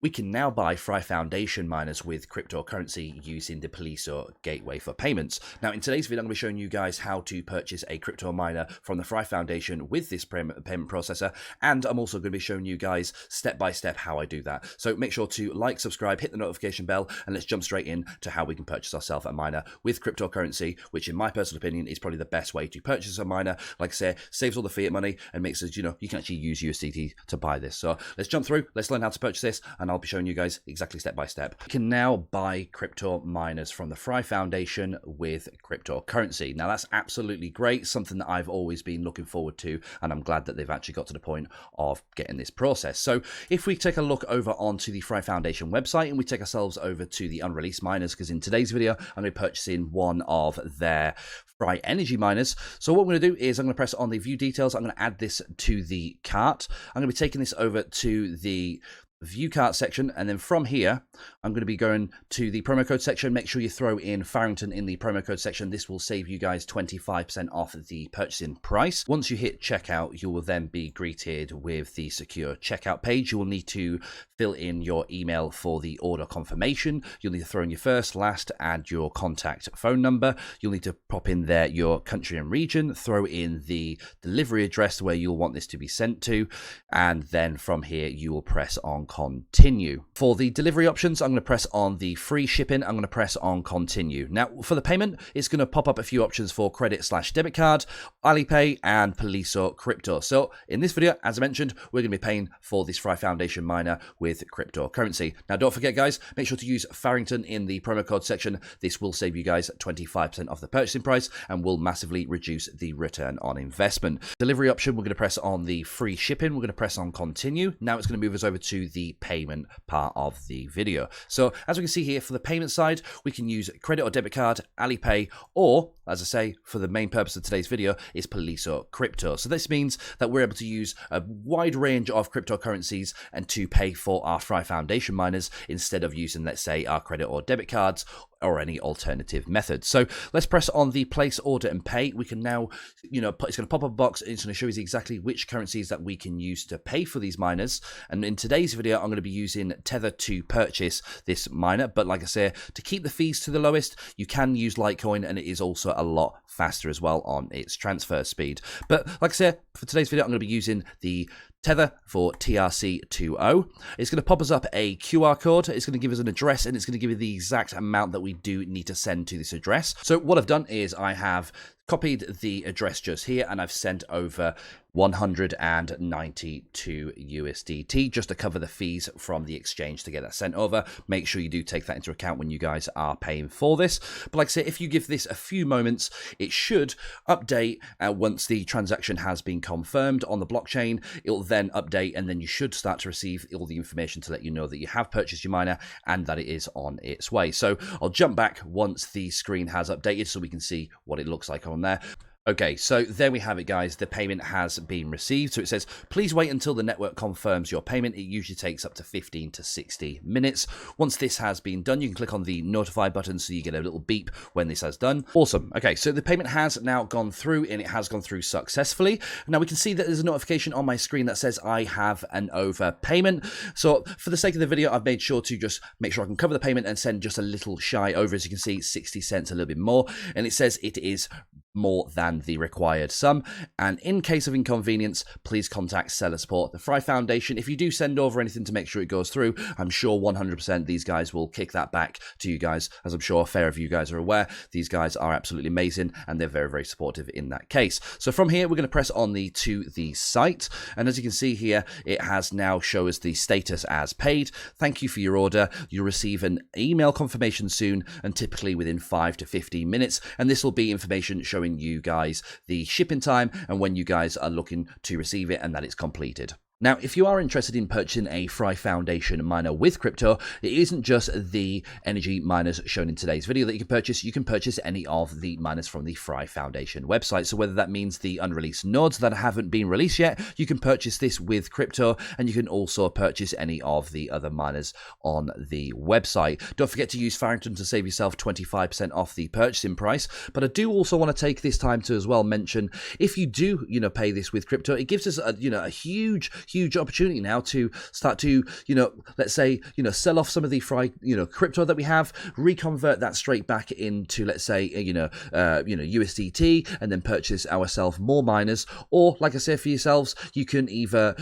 We can now buy Fry Foundation miners with cryptocurrency using the Poliso gateway for payments. Now, in today's video, I'm going to be showing you guys how to purchase a crypto miner from the Fry Foundation with this payment processor, and I'm also going to be showing you guys step by step how I do that. So make sure to like, subscribe, hit the notification bell, and let's jump straight in to how we can purchase ourselves a miner with cryptocurrency, which in my personal opinion is probably the best way to purchase a miner. Like I say, saves all the fiat money and makes it, you can actually use USDT to buy this. So let's jump through, let's learn how to purchase this, and I'll be showing you guys exactly step by step. You can now buy crypto miners from the Fry Foundation with cryptocurrency. Now that's absolutely great, something that I've always been looking forward to, and I'm glad that they've actually got to the point of getting this process. So if we take a look over onto the Fry Foundation website and we take ourselves over to the unreleased miners, because in today's video I'm going to be purchasing one of their Fry energy miners. So what I'm going to do is I'm going to press on the view details. I'm going to add this to the cart. I'm going to be taking this over to the view cart section, and then from here I'm going to be going to the promo code section. Make sure you throw in Farrington in the promo code section. This will save you guys 25% off the purchasing price. Once you hit checkout, you will then be greeted with the secure checkout page. You will need to fill in your email for the order confirmation. You'll need to throw in your first, last, add your contact phone number. You'll need to pop in there your country and region, throw in the delivery address where you'll want this to be sent to, and then from here you will press on continue. For the delivery options, I'm going to press on the free shipping. I'm going to press on continue. Now for the payment, it's going to pop up a few options for credit/debit card, Alipay, and Poliso crypto. So in this video, as I mentioned, we're going to be paying for this Fry Foundation miner with cryptocurrency. Now don't forget guys, make sure to use Farrington in the promo code section. This will save you guys 25% off the purchasing price and will massively reduce the return on investment. Delivery option, we're going to press on the free shipping. We're going to press on continue. Now it's going to move us over to the payment part of the video. So as we can see here, for the payment side, we can use credit or debit card, Alipay, or as I say, for the main purpose of today's video is Poliso crypto. So this means that we're able to use a wide range of cryptocurrencies and to pay for our Fry Foundation miners instead of using, let's say, our credit or debit cards or any alternative methods. So let's press on the place order and pay. We can now, it's going to pop up a box and it's going to show us exactly which currencies that we can use to pay for these miners. And in today's video, I'm going to be using Tether to purchase this miner. But like I say, to keep the fees to the lowest, you can use Litecoin, and it is also a lot faster as well on its transfer speed. But like I said, for today's video, I'm going to be using the Tether for TRC20. It's going to pop us up a QR code. It's going to give us an address, and it's going to give you the exact amount that we do need to send to this address. So what I've done is I have copied the address just here, and I've sent over 192 USDT just to cover the fees from the exchange to get that sent over. Make sure you do take that into account when you guys are paying for this. But like I say, if you give this a few moments, it should update once the transaction has been confirmed on the blockchain. It'll then update, and then you should start to receive all the information to let you know that you have purchased your miner and that it is on its way. So I'll jump back once the screen has updated so we can see what it looks like on there. Okay, so there we have it, guys. The payment has been received. So it says, please wait until the network confirms your payment. It usually takes up to 15 to 60 minutes. Once this has been done, you can click on the notify button so you get a little beep when this has done. Awesome. Okay, so the payment has now gone through, and it has gone through successfully. Now we can see that there's a notification on my screen that says I have an overpayment. So for the sake of the video, I've made sure to just make sure I can cover the payment and send just a little shy over. As you can see, 60 cents, a little bit more. And it says it is more than the required sum, and in case of inconvenience, please contact seller support, the Fry Foundation. If you do send over anything to make sure it goes through, I'm sure 100% these guys will kick that back to you guys. As I'm sure a fair of you guys are aware, these guys are absolutely amazing, and they're very, very supportive in that case. So from here, we're going to press on to the site, and as you can see here, it has now shown us the status as paid. Thank you for your order. You'll receive an email confirmation soon, and typically within 5 to 15 minutes, and this will be information showing you guys the shipping time and when you guys are looking to receive it and that it's completed. Now, if you are interested in purchasing a Fry Foundation miner with crypto, it isn't just the energy miners shown in today's video that you can purchase any of the miners from the Fry Foundation website. So whether that means the unreleased nodes that haven't been released yet, you can purchase this with crypto, and you can also purchase any of the other miners on the website. Don't forget to use Farrington to save yourself 25% off the purchasing price. But I do also want to take this time to as well mention, if you do, pay this with crypto, it gives us a huge huge opportunity now to start to, let's say, sell off some of the crypto that we have, reconvert that straight back into, let's say, USDT, and then purchase ourselves more miners. Or, like I said, for yourselves, you can either,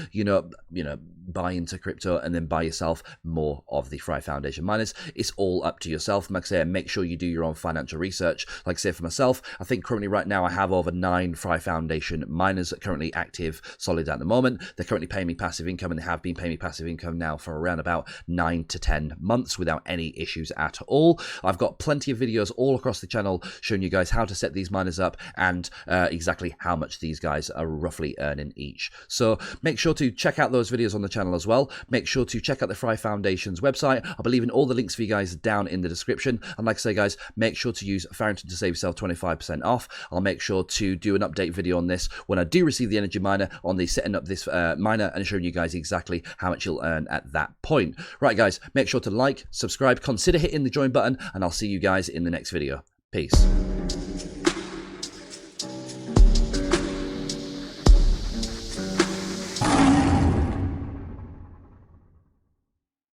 buy into crypto and then buy yourself more of the Fry Foundation miners. It's all up to yourself. Like I say, make sure you do your own financial research. Like I say, for myself, I think currently right now I have over 9 Fry Foundation miners currently active, solid at the moment. They're currently paying me passive income, and they have been paying me passive income now for around about 9 to 10 months without any issues at all. I've got plenty of videos all across the channel showing you guys how to set these miners up and exactly how much these guys are roughly earning each. So make sure to check out those videos on the channel as well. Make sure to check out the Fry Foundation's website. I'll be leaving all the links for you guys down in the description. And like I say, guys, make sure to use Farrington to save yourself 25% off. I'll make sure to do an update video on this when I do receive the energy miner, on the setting up this miner and showing you guys exactly how much you'll earn at that point. Right, guys, make sure to like, subscribe, consider hitting the join button, and I'll see you guys in the next video. Peace.